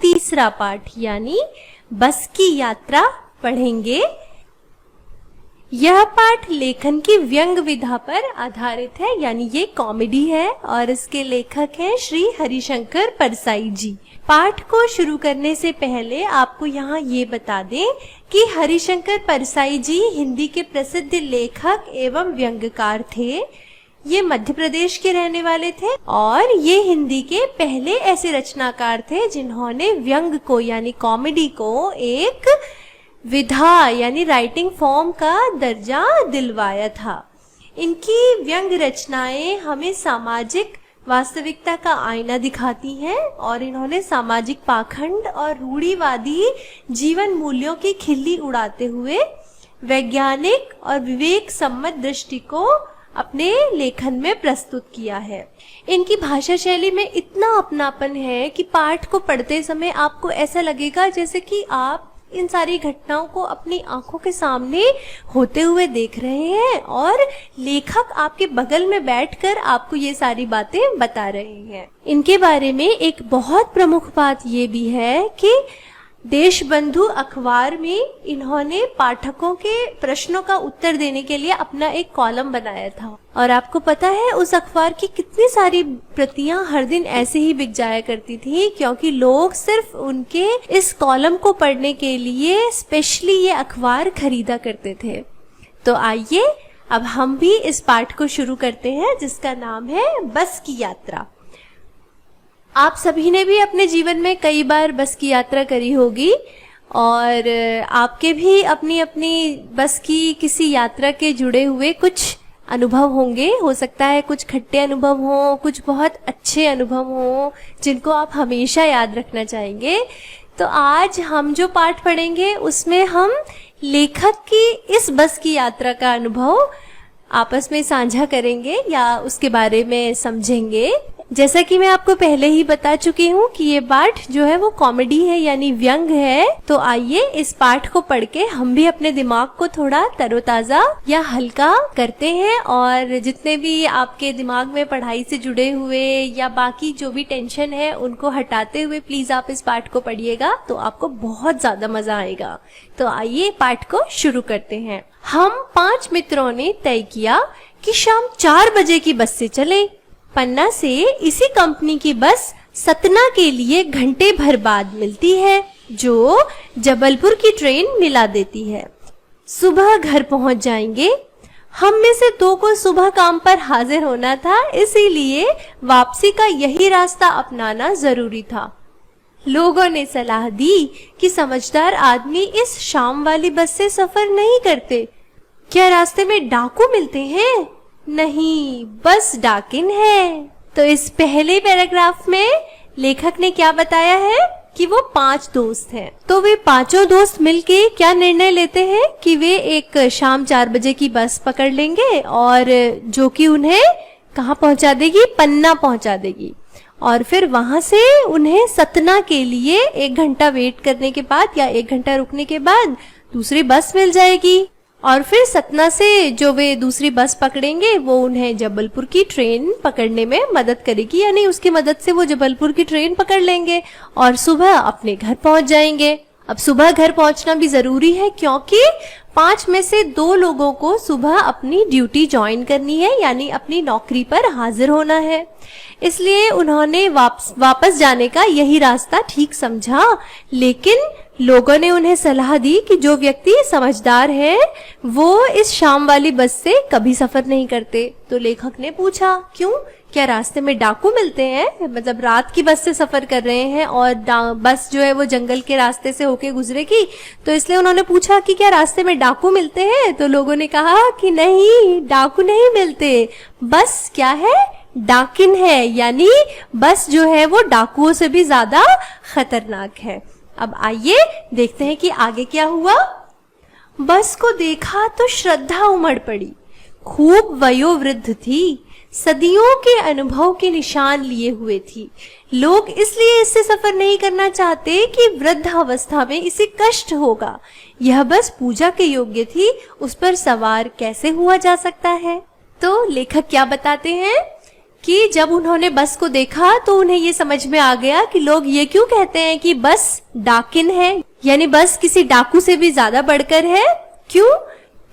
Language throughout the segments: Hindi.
तीसरा पाठ यानी बस की यात्रा पढ़ेंगे। यह पाठ लेखन की व्यंग विधा पर आधारित है, यानी ये कॉमेडी है और इसके लेखक हैं श्री हरिशंकर परसाई जी। पाठ को शुरू करने से पहले आपको यहाँ ये बता दें कि हरिशंकर परसाई जी हिंदी के प्रसिद्ध लेखक एवं व्यंग्यकार थे। ये मध्य प्रदेश के रहने वाले थे और ये हिंदी के पहले ऐसे रचनाकार थे जिन्होंने व्यंग को यानी कॉमेडी को एक विधा यानी राइटिंग फॉर्म का दर्जा दिलवाया था। इनकी व्यंग रचनाएं हमें सामाजिक वास्तविकता का आईना दिखाती हैं और इन्होंने सामाजिक पाखंड और रूढ़िवादी जीवन मूल्यों की खिल्ली उड़ाते हुए वैज्ञानिक और विवेक सम्मत दृष्टि को अपने लेखन में प्रस्तुत किया है। इनकी भाषा शैली में इतना अपनापन है कि पाठ को पढ़ते समय आपको ऐसा लगेगा जैसे कि आप इन सारी घटनाओं को अपनी आंखों के सामने होते हुए देख रहे हैं और लेखक आपके बगल में बैठकर आपको ये सारी बातें बता रहे हैं। इनके बारे में एक बहुत प्रमुख बात ये भी है कि देशबंधु अखबार में इन्होंने पाठकों के प्रश्नों का उत्तर देने के लिए अपना एक कॉलम बनाया था और आपको पता है उस अखबार की कितनी सारी प्रतियां हर दिन ऐसे ही बिक जाया करती थी, क्योंकि लोग सिर्फ उनके इस कॉलम को पढ़ने के लिए स्पेशली ये अखबार खरीदा करते थे। तो आइए अब हम भी इस पाठ को शुरू करते हैं जिसका नाम है बस की यात्रा। आप सभी ने भी अपने जीवन में कई बार बस की यात्रा करी होगी और आपके भी अपनी अपनी बस की किसी यात्रा के जुड़े हुए कुछ अनुभव होंगे। हो सकता है कुछ खट्टे अनुभव हों, कुछ बहुत अच्छे अनुभव हों जिनको आप हमेशा याद रखना चाहेंगे। तो आज हम जो पाठ पढ़ेंगे उसमें हम लेखक की इस बस की यात्रा का अनुभव आपस में साझा करेंगे या उसके बारे में समझेंगे। जैसा कि मैं आपको पहले ही बता चुकी हूँ कि ये पाठ जो है वो कॉमेडी है यानी व्यंग है। तो आइए इस पाठ को पढ़ के हम भी अपने दिमाग को थोड़ा तरोताजा या हल्का करते हैं और जितने भी आपके दिमाग में पढ़ाई से जुड़े हुए या बाकी जो भी टेंशन है उनको हटाते हुए प्लीज आप इस पाठ को पढ़िएगा, तो आपको बहुत ज्यादा मजा आएगा। तो आइए पाठ को शुरू करते हैं। हम 5 मित्रों ने तय किया कि शाम 4 बजे की बस से चले। पन्ना से इसी कंपनी की बस सतना के लिए घंटे भर बाद मिलती है, जो जबलपुर की ट्रेन मिला देती है। सुबह घर पहुंच जाएंगे। हम में से 2 को सुबह काम पर हाजिर होना था, इसीलिए वापसी का यही रास्ता अपनाना जरूरी था। लोगों ने सलाह दी कि समझदार आदमी इस शाम वाली बस से सफर नहीं करते। क्या रास्ते में डाकू मिलते हैं? नहीं, बस डाकिन है। तो इस पहले पैराग्राफ में लेखक ने क्या बताया है कि वो 5 दोस्त हैं। तो वे पांचों दोस्त मिलके क्या निर्णय लेते हैं कि वे एक शाम 4 बजे की बस पकड़ लेंगे और जो कि उन्हें कहाँ पहुंचा देगी? पन्ना पहुंचा देगी। और फिर वहां से उन्हें सतना के लिए 1 घंटा वेट करने के बाद या 1 घंटा रुकने के बाद दूसरी बस मिल जाएगी और फिर सतना से जो वे दूसरी बस पकड़ेंगे वो उन्हें जबलपुर की ट्रेन पकड़ने में मदद करेगी, यानी उसकी मदद से वो जबलपुर की ट्रेन पकड़ लेंगे और सुबह अपने घर पहुंच जाएंगे। अब सुबह घर पहुंचना भी जरूरी है क्योंकि 5 में से 2 लोगों को सुबह अपनी ड्यूटी ज्वाइन करनी है, यानी अपनी नौकरी पर हाजिर होना है। इसलिए उन्होंने वापस जाने का यही रास्ता ठीक समझा, लेकिन लोगों ने उन्हें सलाह दी कि जो व्यक्ति समझदार है वो इस शाम वाली बस से कभी सफर नहीं करते। तो लेखक ने पूछा, क्यों? क्या रास्ते में डाकू मिलते हैं? मतलब रात की बस से सफर कर रहे हैं और बस जो है वो जंगल के रास्ते से होके गुजरेगी, तो इसलिए उन्होंने पूछा कि क्या रास्ते में डाकू मिलते हैं? तो लोगों ने कहा कि नहीं, डाकू नहीं मिलते। बस क्या है? डाकिन है, यानी बस जो है वो डाकुओं से भी ज्यादा खतरनाक है। अब आइए देखते हैं कि आगे क्या हुआ। बस को देखा तो श्रद्धा उमड़ पड़ी। खूब वयोवृद्ध थी, सदियों के अनुभव के निशान लिए हुए थी। लोग इसलिए इससे सफर नहीं करना चाहते कि वृद्धावस्था में इसे कष्ट होगा। यह बस पूजा के योग्य थी, उस पर सवार कैसे हुआ जा सकता है? तो लेखक क्या बताते हैं कि जब उन्होंने बस को देखा तो उन्हें ये समझ में आ गया कि लोग ये क्यों कहते हैं कि बस डाकिन है, यानी बस किसी डाकू से भी ज्यादा बढ़कर है। क्यों?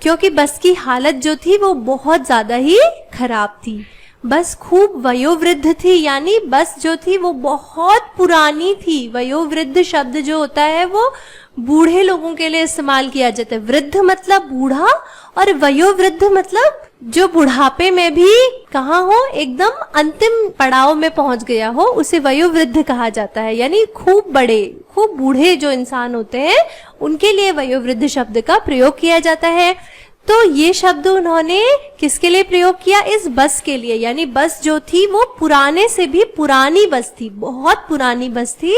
क्योंकि बस की हालत जो थी वो बहुत ज्यादा ही खराब थी। बस खूब वयोवृद्ध थी, यानी बस जो थी वो बहुत पुरानी थी। वयोवृद्ध शब्द जो होता है वो बूढ़े लोगों के लिए इस्तेमाल किया जाता है। वृद्ध मतलब बूढ़ा और वयोवृद्ध मतलब जो बुढ़ापे में भी कहाँ हो, एकदम अंतिम पड़ाव में पहुंच गया हो, उसे वयोवृद्ध कहा जाता है। यानी खूब बड़े, खूब बूढ़े जो इंसान होते हैं उनके लिए वयोवृद्ध शब्द का प्रयोग किया जाता है। तो ये शब्द उन्होंने किसके लिए प्रयोग किया? इस बस के लिए। यानी बस जो थी वो पुराने से भी पुरानी बस थी, बहुत पुरानी बस थी।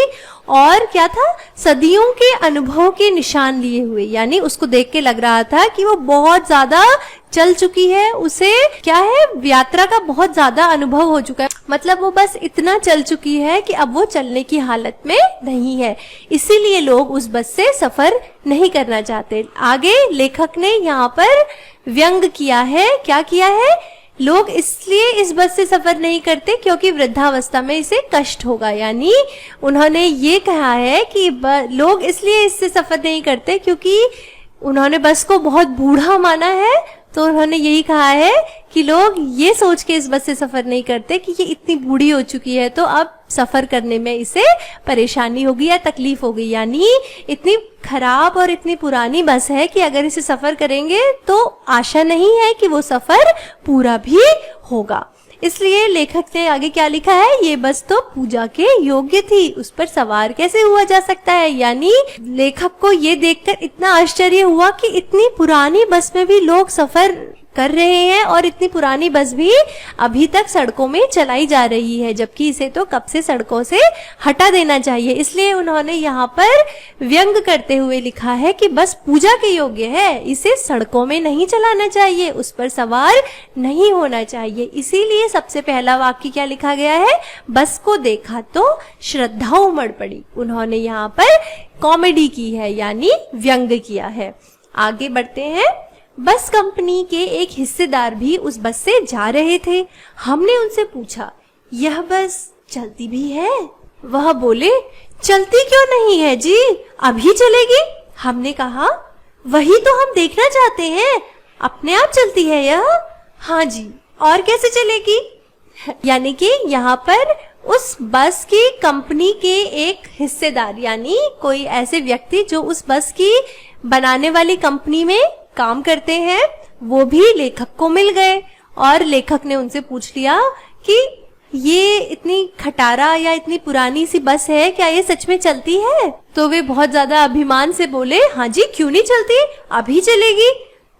और क्या था? सदियों के अनुभव के निशान लिए हुए, यानी उसको देख के लग रहा था कि वो बहुत ज्यादा चल चुकी है, उसे क्या है, यात्रा का बहुत ज्यादा अनुभव हो चुका है। मतलब वो बस इतना चल चुकी है कि अब वो चलने की हालत में नहीं है, इसीलिए लोग उस बस से सफर नहीं करना चाहते। आगे लेखक ने यहाँ पर व्यंग किया है। क्या किया है? लोग इसलिए इस बस से सफर नहीं करते क्योंकि वृद्धावस्था में इसे कष्ट होगा। यानी उन्होंने ये कहा है कि लोग इसलिए इससे सफर नहीं करते क्योंकि उन्होंने बस को बहुत बूढ़ा माना है। तो उन्होंने यही कहा है कि लोग ये सोच के इस बस से सफर नहीं करते कि ये इतनी बूढ़ी हो चुकी है तो अब सफर करने में इसे परेशानी होगी या तकलीफ होगी। यानी इतनी खराब और इतनी पुरानी बस है कि अगर इसे सफर करेंगे तो आशा नहीं है कि वो सफर पूरा भी होगा। इसलिए लेखक ने आगे क्या लिखा है? ये बस तो पूजा के योग्य थी, उस पर सवार कैसे हुआ जा सकता है। यानी लेखक को ये देखकर इतना आश्चर्य हुआ कि इतनी पुरानी बस में भी लोग सफर कर रहे हैं और इतनी पुरानी बस भी अभी तक सड़कों में चलाई जा रही है, जबकि इसे तो कब से सड़कों से हटा देना चाहिए। इसलिए उन्होंने यहाँ पर व्यंग करते हुए लिखा है कि बस पूजा के योग्य है, इसे सड़कों में नहीं चलाना चाहिए, उस पर सवार नहीं होना चाहिए। इसीलिए सबसे पहला वाक्य क्या लिखा गया है? बस को देखा तो श्रद्धा उमड़ पड़ी। उन्होंने यहाँ पर कॉमेडी की है, यानी व्यंग किया है। आगे बढ़ते हैं। बस कंपनी के एक हिस्सेदार भी उस बस से जा रहे थे। हमने उनसे पूछा, यह बस चलती भी है? वह बोले, चलती क्यों नहीं है जी, अभी चलेगी। हमने कहा, वही तो हम देखना चाहते हैं, अपने आप चलती है यह? हाँ जी, और कैसे चलेगी? यानी कि यहाँ पर उस बस की कंपनी के एक हिस्सेदार, यानी कोई ऐसे व्यक्ति जो उस बस की बनाने वाली कंपनी में काम करते हैं, वो भी लेखक को मिल गए और लेखक ने उनसे पूछ लिया कि ये इतनी खटारा या इतनी पुरानी सी बस है, क्या ये सच में चलती है? तो वे बहुत ज्यादा अभिमान से बोले, हाँ जी, क्यों नहीं चलती, अभी चलेगी।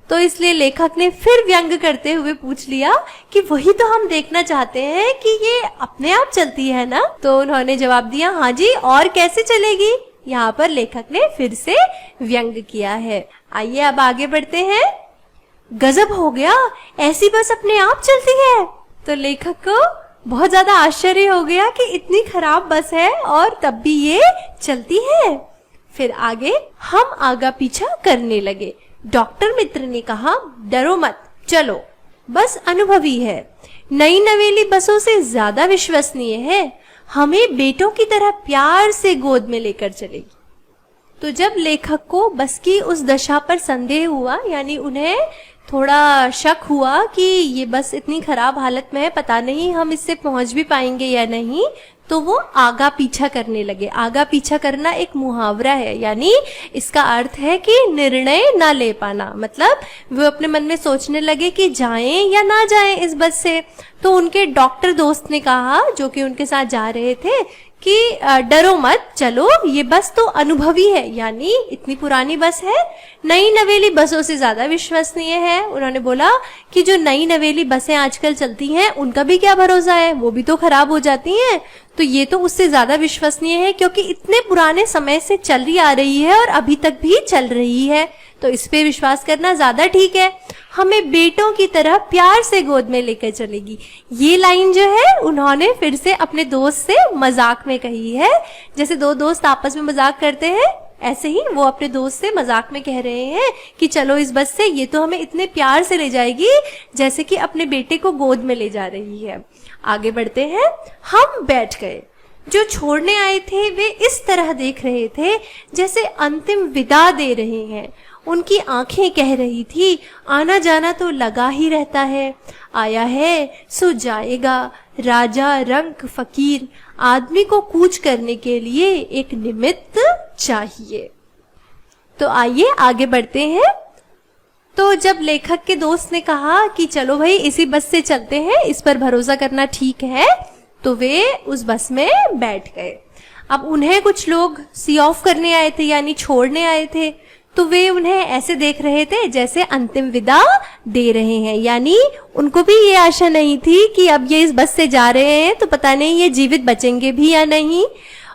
तो इसलिए लेखक ने फिर व्यंग करते हुए पूछ लिया कि वही तो हम देखना चाहते हैं कि ये अपने आप चलती है ना। तो उन्होंने जवाब दिया, हाँ जी, और कैसे चलेगी। यहाँ पर लेखक ने फिर से व्यंग किया है। आइए अब आगे बढ़ते हैं। गजब हो गया, ऐसी बस अपने आप चलती है। तो लेखक को बहुत ज्यादा आश्चर्य हो गया कि इतनी खराब बस है और तब भी ये चलती है। फिर आगे हम आगा पीछा करने लगे। डॉक्टर मित्र ने कहा, डरो मत, चलो, बस अनुभवी है, नई नवेली बसों से ज्यादा विश्वसनीय है, हमें बेटों की तरह प्यार से गोद में लेकर चलेगी। तो जब लेखक को बस की उस दशा पर संदेह हुआ, यानी उन्हें थोड़ा शक हुआ कि ये बस इतनी खराब हालत में है, पता नहीं हम इससे पहुंच भी पाएंगे या नहीं, तो वो आगा पीछा करने लगे। आगा पीछा करना एक मुहावरा है, यानी इसका अर्थ है कि निर्णय ना ले पाना। मतलब वो अपने मन में सोचने लगे कि जाएं या ना जाएं इस बस से। तो उनके डॉक्टर दोस्त ने कहा, जो कि उनके साथ जा रहे थे, कि डरो मत, चलो, ये बस तो अनुभवी है, यानी इतनी पुरानी बस है, नई नवेली बसों से ज्यादा विश्वसनीय है। उन्होंने बोला कि जो नई नवेली बसें आजकल चलती हैं उनका भी क्या भरोसा है, वो भी तो खराब हो जाती हैं, तो ये तो उससे ज्यादा विश्वसनीय है क्योंकि इतने पुराने समय से चली आ रही है और अभी तक भी चल रही है, तो इस पे विश्वास करना ज्यादा ठीक है। हमें बेटों की तरह प्यार से गोद में लेकर चलेगी। ये लाइन जो है उन्होंने फिर से अपने दोस्त से मजाक में कही है। जैसे दो दोस्त आपस में मजाक करते हैं, ऐसे ही वो अपने दोस्त से मजाक में कह रहे हैं कि चलो इस बस से, ये तो हमें इतने प्यार से ले जाएगी जैसे कि अपने बेटे को गोद में ले जा रही है। आगे बढ़ते हैं। हम बैठ गए। जो छोड़ने आए थे वे इस तरह देख रहे थे जैसे अंतिम विदा दे रहे हैं। उनकी आंखें कह रही थी, आना जाना तो लगा ही रहता है, आया है सो जाएगा। राजा, रंक, फकीर, आदमी को कूच करने के लिए एक निमित्त चाहिए। तो आइए आगे बढ़ते हैं। तो जब लेखक के दोस्त ने कहा कि चलो भाई इसी बस से चलते हैं, इस पर भरोसा करना ठीक है, तो वे उस बस में बैठ गए। अब उन्हें कुछ लोग सी ऑफ करने आए थे, यानी छोड़ने आए थे, तो वे उन्हें ऐसे देख रहे थे जैसे अंतिम विदा दे रहे हैं। यानी उनको भी ये आशा नहीं थी कि अब ये इस बस से जा रहे हैं तो पता नहीं ये जीवित बचेंगे भी या नहीं।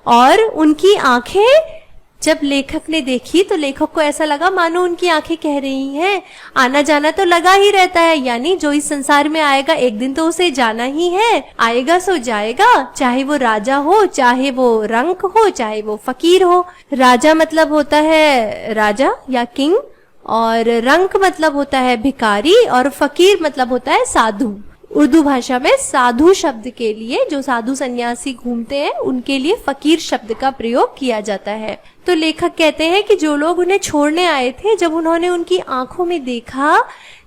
और उनकी आंखें जब लेखक ने देखी तो लेखक को ऐसा लगा मानो उनकी आंखें कह रही हैं, आना जाना तो लगा ही रहता है, यानी जो इस संसार में आएगा एक दिन तो उसे जाना ही है, आएगा सो जाएगा, चाहे वो राजा हो, चाहे वो रंक हो, चाहे वो फकीर हो। राजा मतलब होता है राजा या किंग, और रंक मतलब होता है भिखारी, और फकीर मतलब होता है साधु। उर्दू भाषा में साधु शब्द के लिए, जो साधु सन्यासी घूमते हैं, उनके लिए फकीर शब्द का प्रयोग किया जाता है। तो लेखक कहते हैं कि जो लोग उन्हें छोड़ने आए थे, जब उन्होंने उनकी आंखों में देखा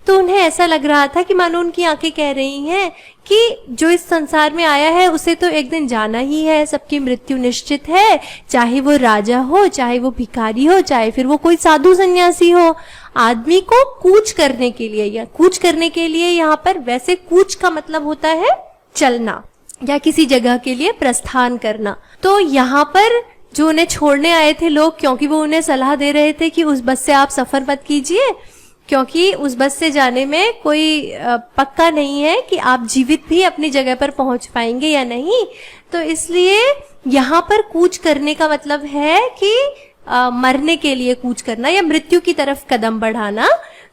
तो उन्हें ऐसा लग रहा था कि मानो उनकी आंखें कह रही हैं कि जो इस संसार में आया है उसे तो एक दिन जाना ही है, सबकी मृत्यु निश्चित है, चाहे वो राजा हो, चाहे वो भिखारी हो, चाहे फिर वो कोई साधु सन्यासी हो। आदमी को कूच करने के लिए, या कूच करने के लिए यहाँ पर वैसे कूच का मतलब होता है चलना या किसी जगह के लिए प्रस्थान करना। तो यहाँ पर जो उन्हें छोड़ने आए थे लोग, क्योंकि वो उन्हें सलाह दे रहे थे कि उस बस से आप सफर मत कीजिए, क्योंकि उस बस से जाने में कोई पक्का नहीं है कि आप जीवित भी अपनी जगह पर पहुंच पाएंगे या नहीं। तो इसलिए यहाँ पर कूच करने का मतलब है कि मरने के लिए कूच करना या मृत्यु की तरफ कदम बढ़ाना।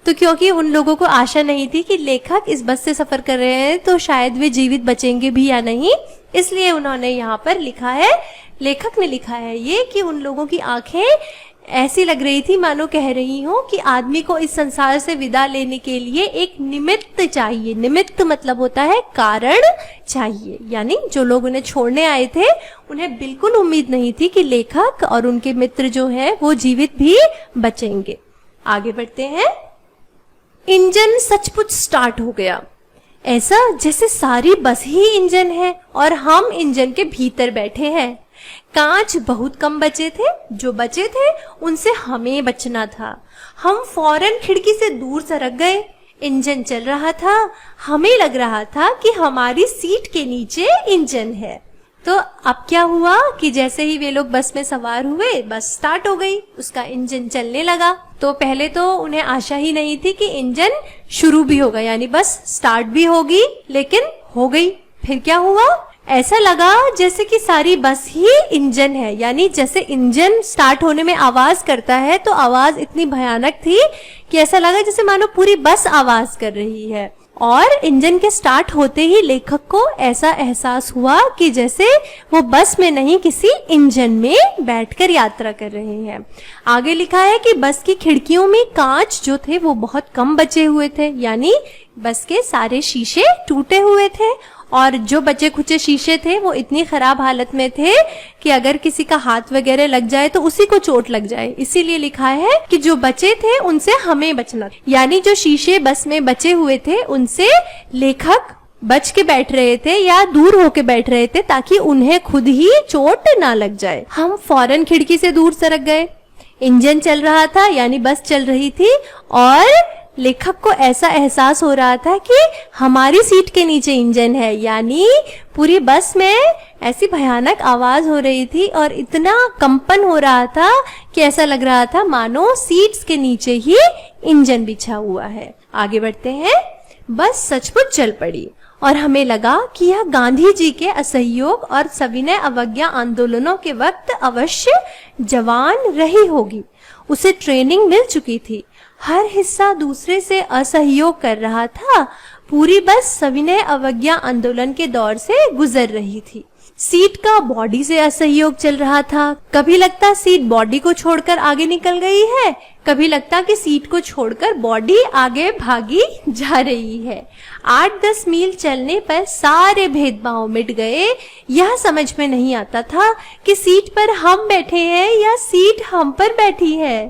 तो क्योंकि उन लोगों को आशा नहीं थी कि लेखक इस बस से सफर कर रहे हैं तो शायद वे जीवित बचेंगे भी या नहीं, इसलिए उन्होंने यहाँ पर लिखा है, लेखक ने लिखा है ये कि उन लोगों की आंखें ऐसी लग रही थी मानो कह रही हो कि आदमी को इस संसार से विदा लेने के लिए एक निमित्त चाहिए। निमित्त मतलब होता है कारण चाहिए, यानी जो लोग उन्हें छोड़ने आए थे उन्हें बिल्कुल उम्मीद नहीं थी कि लेखक और उनके मित्र जो है वो जीवित भी बचेंगे। आगे बढ़ते हैं। इंजन सचमुच स्टार्ट हो गया, ऐसा जैसे सारी बस ही इंजन है और हम इंजन के भीतर बैठे हैं। कांच बहुत कम बचे थे, जो बचे थे उनसे हमें बचना था। हम फौरन खिड़की से दूर सरक गए। इंजन चल रहा था, हमें लग रहा था कि हमारी सीट के नीचे इंजन है। तो अब क्या हुआ कि जैसे ही वे लोग बस में सवार हुए, बस स्टार्ट हो गई, उसका इंजन चलने लगा। तो पहले तो उन्हें आशा ही नहीं थी कि इंजन शुरू भी होगा, यानी बस स्टार्ट भी होगी, लेकिन हो गई। फिर क्या हुआ, ऐसा लगा जैसे कि सारी बस ही इंजन है, यानी जैसे इंजन स्टार्ट होने में आवाज करता है तो आवाज इतनी भयानक थी कि ऐसा लगा जैसे मानो पूरी बस आवाज कर रही है। और इंजन के स्टार्ट होते ही लेखक को ऐसा एहसास हुआ कि जैसे वो बस में नहीं किसी इंजन में बैठकर यात्रा कर रहे हैं। आगे लिखा है कि बस की खिड़कियों में कांच जो थे वो बहुत कम बचे हुए थे, यानी बस के सारे शीशे टूटे हुए थे, और जो बचे खुचे शीशे थे वो इतनी खराब हालत में थे कि अगर किसी का हाथ वगैरह लग जाए तो उसी को चोट लग जाए। इसीलिए लिखा है कि जो बचे थे उनसे हमें बचना, यानी जो शीशे बस में बचे हुए थे उनसे लेखक बच के बैठ रहे थे या दूर होके बैठ रहे थे ताकि उन्हें खुद ही चोट ना लग जाए। हम फौरन खिड़की से दूर सरक गए। इंजन चल रहा था, यानी बस चल रही थी, और लेखक को ऐसा एहसास हो रहा था कि हमारी सीट के नीचे इंजन है, यानी पूरी बस में ऐसी भयानक आवाज हो रही थी और इतना कंपन हो रहा था कि ऐसा लग रहा था मानो सीट्स के नीचे ही इंजन बिछा हुआ है। आगे बढ़ते हैं। बस सचमुच चल पड़ी और हमें लगा कि यह गांधी जी के असहयोग और सविनय अवज्ञा आंदोलनों के वक्त अवश्य जवान रही होगी। उसे ट्रेनिंग मिल चुकी थी, हर हिस्सा दूसरे से असहयोग कर रहा था। पूरी बस सविनय अवज्ञा आंदोलन के दौर से गुजर रही थी। सीट का बॉडी से असहयोग चल रहा था। कभी लगता सीट बॉडी को छोड़कर आगे निकल गई है, कभी लगता कि सीट को छोड़कर बॉडी आगे भागी जा रही है। 8-10 मील चलने पर सारे भेदभाव मिट गए। यह समझ में नहीं आता था कि सीट पर हम बैठे हैं या सीट हम पर बैठी है।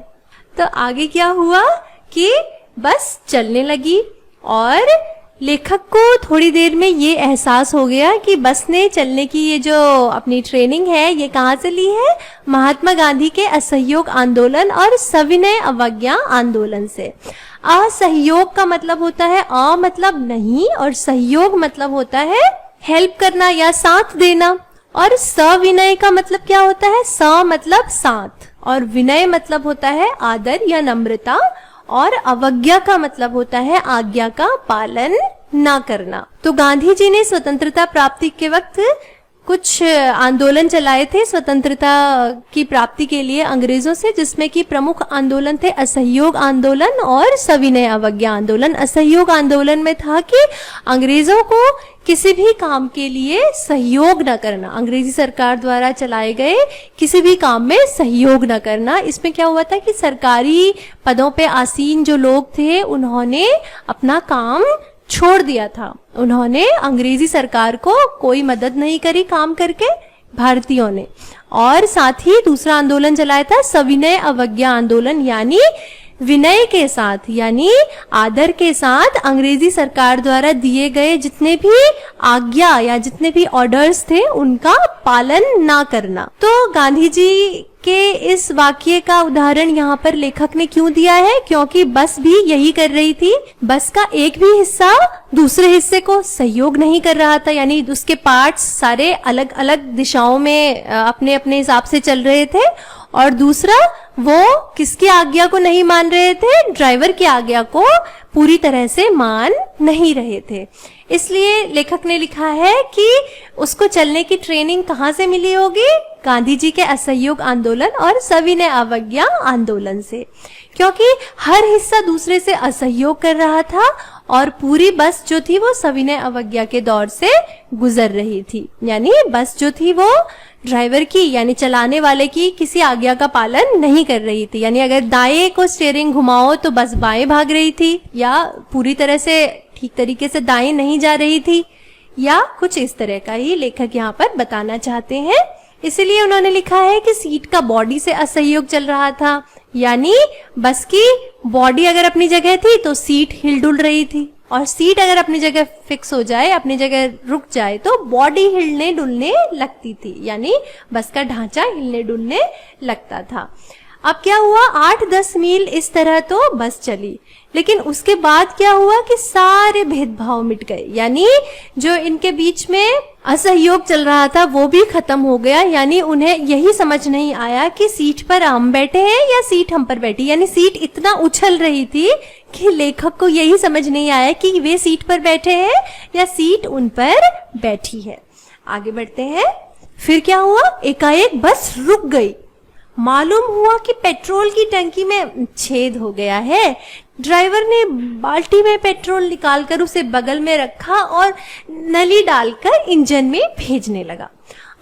तो आगे क्या हुआ कि बस चलने लगी और लेखक को थोड़ी देर में ये एहसास हो गया कि बस ने चलने की ये जो अपनी ट्रेनिंग है ये कहाँ से ली है, महात्मा गांधी के असहयोग आंदोलन और सविनय अवज्ञा आंदोलन से। असहयोग का मतलब होता है अ मतलब नहीं और सहयोग मतलब होता है हेल्प करना या साथ देना, और सविनय का मतलब क्या होता है, स मतलब साथ और विनय मतलब होता है आदर या नम्रता, और अवज्ञा का मतलब होता है आज्ञा का पालन ना करना। तो गांधी जी ने स्वतंत्रता प्राप्ति के वक्त कुछ आंदोलन चलाए थे स्वतंत्रता की प्राप्ति के लिए अंग्रेजों से, जिसमें कि प्रमुख आंदोलन थे असहयोग आंदोलन और सविनय अवज्ञा आंदोलन। असहयोग आंदोलन में था कि अंग्रेजों को किसी भी काम के लिए सहयोग न करना, अंग्रेजी सरकार द्वारा चलाए गए किसी भी काम में सहयोग न करना। इसमें क्या हुआ था कि सरकारी पदों पे आसीन जो लोग थे उन्होंने अपना काम छोड़ दिया था, उन्होंने अंग्रेजी सरकार को कोई मदद नहीं करी काम करके भारतीयों ने। और साथ ही दूसरा आंदोलन चलाया था सविनय अवज्ञा आंदोलन, यानी विनय के साथ यानी आदर के साथ अंग्रेजी सरकार द्वारा दिए गए जितने भी आज्ञा या जितने भी ऑर्डर्स थे उनका पालन ना करना। तो गांधी जी के इस वाक्य का उदाहरण यहाँ पर लेखक ने क्यों दिया है, क्योंकि बस भी यही कर रही थी। बस का एक भी हिस्सा दूसरे हिस्से को सहयोग नहीं कर रहा था, यानी उसके पार्ट्स सारे अलग अलग दिशाओं में अपने अपने हिसाब से चल रहे थे, और दूसरा वो किसकी आज्ञा को नहीं मान रहे थे, ड्राइवर की आज्ञा को पूरी तरह से मान नहीं रहे थे। इसलिए लेखक ने लिखा है कि उसको चलने की ट्रेनिंग कहाँ से मिली होगी, गांधी जी के असहयोग आंदोलन और सविनय अवज्ञा आंदोलन से, क्योंकि हर हिस्सा दूसरे से असहयोग कर रहा था और पूरी बस जो थी वो सविनय अवज्ञा के दौर से गुजर रही थी। यानी बस जो थी वो ड्राइवर की यानी चलाने वाले की किसी आज्ञा का पालन नहीं कर रही थी, यानी अगर दाएं को स्टीयरिंग घुमाओ तो बस बाएं भाग रही थी, या पूरी तरह से ठीक तरीके से दाएं नहीं जा रही थी, या कुछ इस तरह का ही लेखक यहाँ पर बताना चाहते हैं। इसलिए उन्होंने लिखा है कि सीट का बॉडी से असहयोग चल रहा था, यानी बस की बॉडी अगर अपनी जगह थी तो सीट हिलडुल रही थी, और सीट अगर अपनी जगह फिक्स हो जाए, अपनी जगह रुक जाए तो बॉडी हिलने डुलने लगती थी, यानी बस का ढांचा हिलने डुलने लगता था। अब क्या हुआ, 8-10 मील इस तरह तो बस चली, लेकिन उसके बाद क्या हुआ कि सारे भेदभाव मिट गए, यानी जो इनके बीच में असहयोग चल रहा था वो भी खत्म हो गया। यानी उन्हें यही समझ नहीं आया कि सीट पर हम बैठे हैं या सीट हम पर बैठी, यानी सीट इतना उछल रही थी कि लेखक को यही समझ नहीं आया कि वे सीट पर बैठे हैं या सीट उन पर बैठी है। आगे बढ़ते हैं। फिर क्या हुआ, एकाएक बस रुक गई। मालूम हुआ कि पेट्रोल की टंकी में छेद हो गया है। ड्राइवर ने बाल्टी में पेट्रोल निकालकर उसे बगल में रखा और नली डालकर इंजन में भेजने लगा।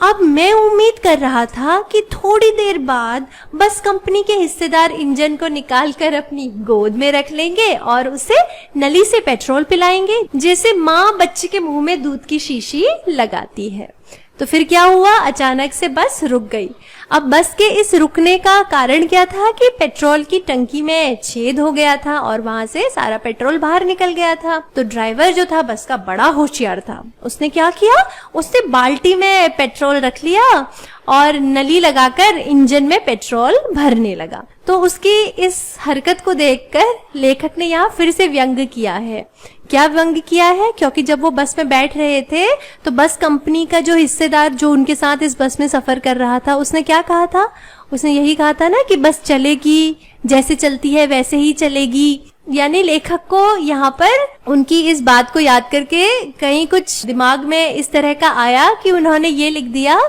अब मैं उम्मीद कर रहा था कि थोड़ी देर बाद बस कंपनी के हिस्सेदार इंजन को निकालकर अपनी गोद में रख लेंगे और उसे नली से पेट्रोल पिलाएंगे, जैसे माँ बच्चे के मुंह में दूध की शीशी लगाती है। तो फिर क्या हुआ, अचानक से बस रुक गई। अब बस के इस रुकने का कारण क्या था कि पेट्रोल की टंकी में छेद हो गया था और वहां से सारा पेट्रोल बाहर निकल गया था। तो ड्राइवर जो था बस का बड़ा होशियार था, उसने क्या किया, उसने बाल्टी में पेट्रोल रख लिया और नली लगाकर इंजन में पेट्रोल भरने लगा। तो उसकी इस हरकत को देखकर लेखक ने यहाँ फिर से व्यंग किया है। क्या व्यंग किया है, क्योंकि जब वो बस में बैठ रहे थे तो बस कंपनी का जो हिस्सेदार जो उनके साथ इस बस में सफर कर रहा था उसने क्या कहा था, उसने यही कहा था ना कि बस चलेगी, जैसे चलती है वैसे ही चलेगी। यानी लेखक को यहाँ पर उनकी इस बात को याद करके कहीं कुछ दिमाग में इस तरह का आया कि उन्होंने ये लिख दिया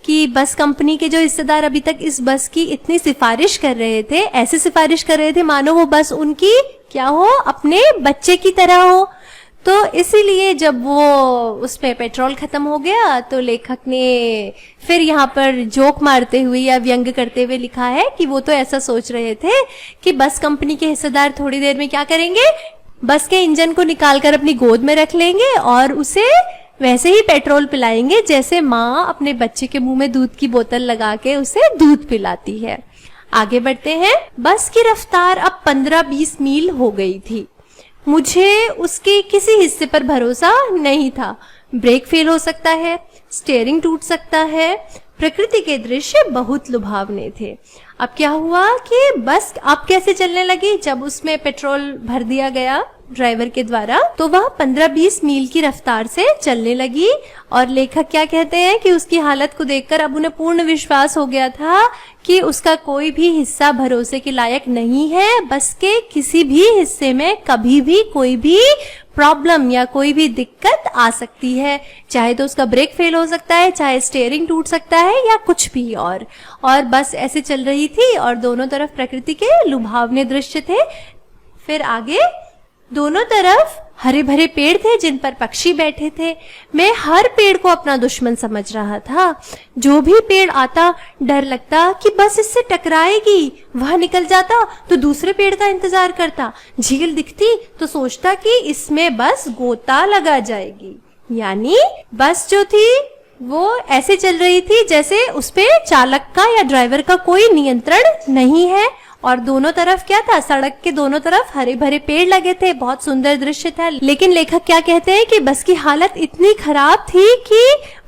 कि बस कंपनी के जो हिस्सेदार अभी तक इस बस की इतनी सिफारिश कर रहे थे, ऐसे सिफारिश कर रहे थे मानो वो बस उनकी क्या हो, अपने बच्चे की तरह हो। तो इसीलिए जब वो उसमें पेट्रोल खत्म हो गया तो लेखक ने फिर यहाँ पर जोक मारते हुए या व्यंग करते हुए लिखा है कि वो तो ऐसा सोच रहे थे कि बस कंपनी के हिस्सेदार थोड़ी देर में क्या करेंगे, बस के इंजन को निकालकर अपनी गोद में रख लेंगे और उसे वैसे ही पेट्रोल पिलाएंगे जैसे माँ अपने बच्चे के मुंह में दूध की बोतल लगा के उसे दूध पिलाती है। आगे बढ़ते हैं। बस की रफ्तार अब 15-20 मील हो गई थी। मुझे उसके किसी हिस्से पर भरोसा नहीं था। ब्रेक फेल हो सकता है, स्टीयरिंग टूट सकता है। प्रकृति के दृश्य बहुत लुभावने थे। अब क्या हुआ कि बस अब कैसे चलने लगी, जब उसमें पेट्रोल भर दिया गया ड्राइवर के द्वारा तो वह 15-20 मील की रफ्तार से चलने लगी। और लेखक क्या कहते हैं कि उसकी हालत को देखकर अब उन्हें पूर्ण विश्वास हो गया था कि उसका कोई भी हिस्सा भरोसे के लायक नहीं है। बस के किसी भी हिस्से में कभी भी कोई भी प्रॉब्लम या कोई भी दिक्कत आ सकती है, चाहे तो उसका ब्रेक फेल हो सकता है, चाहे स्टीयरिंग टूट सकता है या कुछ भी और बस ऐसे चल रही थी और दोनों तरफ प्रकृति के लुभावने दृश्य थे। फिर आगे दोनों तरफ हरे भरे पेड़ थे जिन पर पक्षी बैठे थे। मैं हर पेड़ को अपना दुश्मन समझ रहा था। जो भी पेड़ आता डर लगता कि बस इससे टकराएगी, वह निकल जाता तो दूसरे पेड़ का इंतजार करता। झील दिखती तो सोचता कि इसमें बस गोता लगा जाएगी। यानी बस जो थी वो ऐसे चल रही थी जैसे उस पे चालक का या ड्राइवर का कोई नियंत्रण नहीं है। और दोनों तरफ क्या था, सड़क के दोनों तरफ हरे भरे पेड़ लगे थे, बहुत सुंदर दृश्य था। लेकिन लेखक क्या कहते हैं कि बस की हालत इतनी खराब थी कि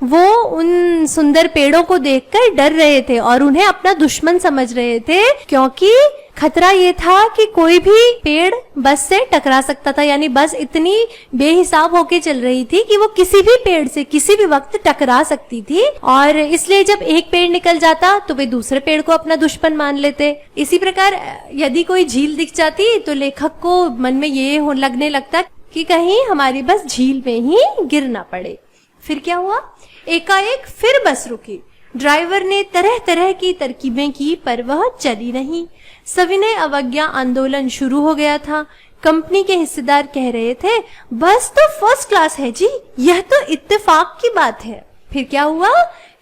वो उन सुंदर पेड़ों को देखकर डर रहे थे और उन्हें अपना दुश्मन समझ रहे थे, क्योंकि खतरा ये था कि कोई भी पेड़ बस से टकरा सकता था। यानी बस इतनी बेहिसाब होके चल रही थी कि वो किसी भी पेड़ से किसी भी वक्त टकरा सकती थी। और इसलिए जब एक पेड़ निकल जाता तो वे दूसरे पेड़ को अपना दुश्मन मान लेते। इसी प्रकार यदि कोई झील दिख जाती तो लेखक को मन में ये लगने लगता कि कहीं हमारी बस झील में ही गिर ना पड़े। फिर क्या हुआ, एकाएक फिर बस रुकी। ड्राइवर ने तरह तरह की तरकीबें की पर वह चली नहीं। सविनय अवज्ञा आंदोलन शुरू हो गया था। कंपनी के हिस्सेदार कह रहे थे, बस तो फर्स्ट क्लास है जी, यह तो इत्तेफाक की बात है। फिर क्या हुआ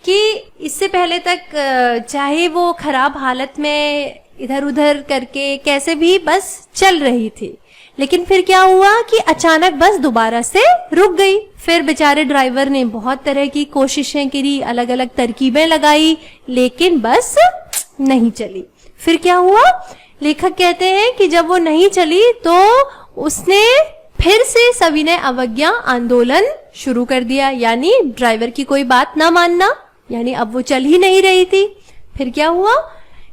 कि इससे पहले तक चाहे वो खराब हालत में इधर उधर करके कैसे भी बस चल रही थी, लेकिन फिर क्या हुआ कि अचानक बस दोबारा से रुक गई। फिर बेचारे ड्राइवर ने बहुत तरह की कोशिशें की, अलग अलग तरकीबें लगाई, लेकिन बस नहीं चली। फिर क्या हुआ, लेखक कहते हैं कि जब वो नहीं चली तो उसने फिर से सविनय अवज्ञा आंदोलन शुरू कर दिया। यानी ड्राइवर की कोई बात ना मानना, यानी अब वो चल ही नहीं रही थी। फिर क्या हुआ,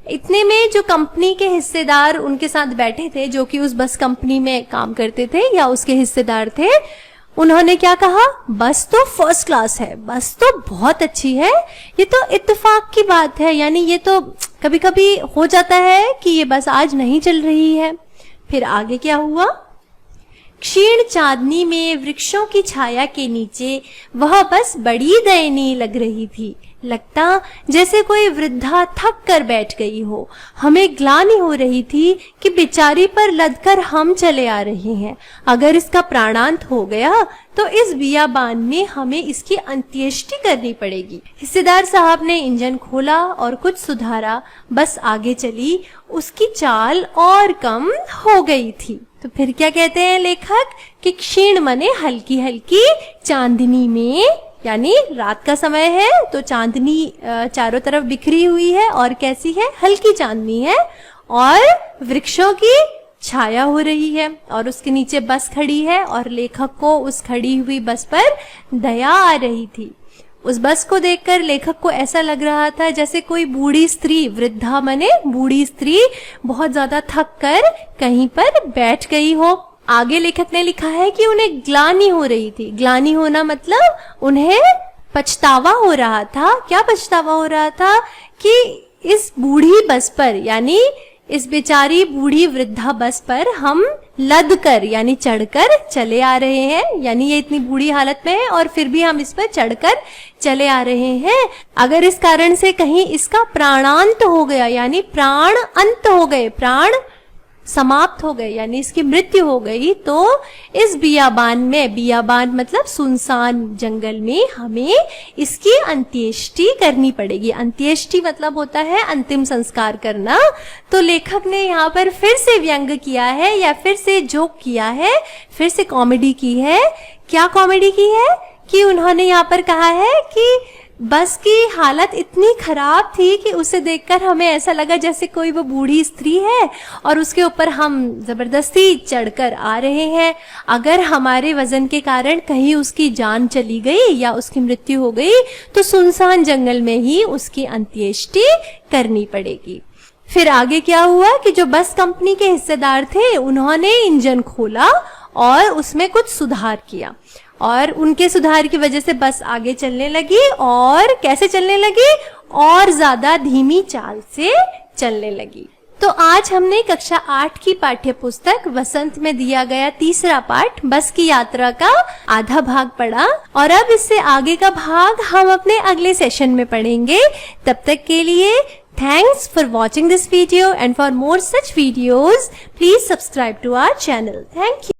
इतने में जो कंपनी के हिस्सेदार उनके साथ बैठे थे, जो कि उस बस कंपनी में काम करते थे या उसके हिस्सेदार थे, उन्होंने क्या कहा, बस तो फर्स्ट क्लास है, बस तो बहुत अच्छी है, ये तो इत्तेफाक की बात है, यानी ये तो कभी कभी हो जाता है कि ये बस आज नहीं चल रही है। फिर आगे क्या हुआ, क्षीण चांदनी में वृक्षों की छाया के नीचे वह बस बड़ी दयनीय लग रही थी। लगता जैसे कोई वृद्धा थक कर बैठ गई हो। हमें ग्लानि हो रही थी कि बेचारी पर लदकर हम चले आ रहे हैं। अगर इसका प्राणांत हो गया तो इस बियाबान में हमें इसकी अंत्येष्टि करनी पड़ेगी। हिस्सेदार साहब ने इंजन खोला और कुछ सुधारा, बस आगे चली। उसकी चाल और कम हो गई थी। तो फिर क्या कहते हैं लेखक कि क्षीण मने हल्की हल्की चांदनी में, यानी रात का समय है तो चांदनी चारों तरफ बिखरी हुई है और कैसी है, हल्की चांदनी है और वृक्षों की छाया हो रही है और उसके नीचे बस खड़ी है और लेखक को उस खड़ी हुई बस पर दया आ रही थी। उस बस को देखकर लेखक को ऐसा लग रहा था जैसे कोई बूढ़ी स्त्री, वृद्धा मने बूढ़ी स्त्री, बहुत ज्यादा थक कर कहीं पर बैठ गई हो। आगे लेखक ने लिखा है कि उन्हें ग्लानि हो रही थी। ग्लानि होना मतलब उन्हें पछतावा हो रहा था। क्या पछतावा हो रहा था कि इस बूढ़ी बस पर, यानी इस बेचारी बूढ़ी वृद्धा बस पर हम लद कर यानी चढ़कर चले आ रहे हैं। यानी ये इतनी बूढ़ी हालत में है और फिर भी हम इस पर चढ़कर चले आ रहे हैं। अगर इस कारण से कहीं इसका प्राणांत हो गया, यानी प्राण अंत हो गए, प्राण समाप्त हो गए यानी इसकी मृत्यु हो गई, तो इस बियाबान में, बियाबान मतलब सुनसान जंगल में, हमें इसकी अंत्येष्टि करनी पड़ेगी। अंत्येष्टि मतलब होता है अंतिम संस्कार करना। तो लेखक ने यहाँ पर फिर से व्यंग किया है या फिर से जोक किया है, फिर से कॉमेडी की है। क्या कॉमेडी की है कि उन्होंने यहाँ पर कहा है कि बस की हालत इतनी खराब थी कि उसे देखकर हमें ऐसा लगा जैसे कोई वो बूढ़ी स्त्री है और उसके ऊपर हम जबरदस्ती चढ़कर आ रहे हैं। अगर हमारे वजन के कारण कहीं उसकी जान चली गई या उसकी मृत्यु हो गई तो सुनसान जंगल में ही उसकी अंत्येष्टि करनी पड़ेगी। फिर आगे क्या हुआ कि जो बस कंपनी के हिस्सेदार थे उन्होंने इंजन खोला और उसमें कुछ सुधार किया और उनके सुधार की वजह से बस आगे चलने लगी। और कैसे चलने लगी? और ज्यादा धीमी चाल से चलने लगी। तो आज हमने कक्षा 8 की पाठ्य पुस्तक वसंत में दिया गया तीसरा पाठ बस की यात्रा का आधा भाग पढ़ा और अब इससे आगे का भाग हम अपने अगले सेशन में पढ़ेंगे। तब तक के लिए thanks for watching this video and for more such videos please subscribe to our channel. Thank you.